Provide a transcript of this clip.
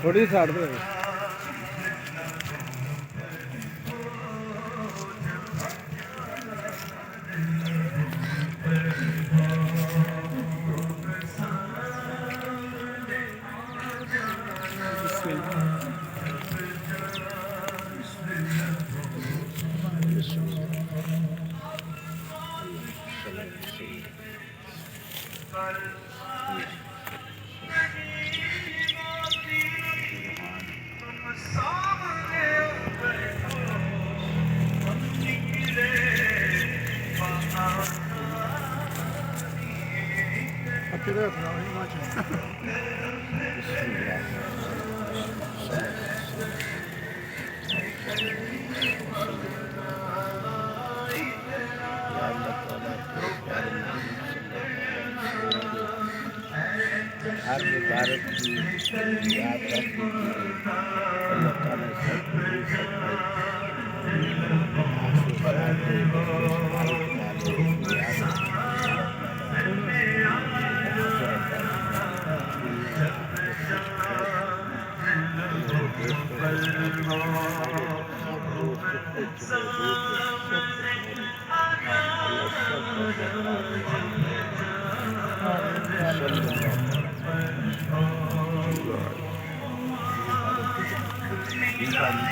थोड़ी सी साइड पे Up to there, bro. Ain't watching. हर मुबारक की याद रखने के लिए अल्लाह ताला सब कुछ आंसू बनाते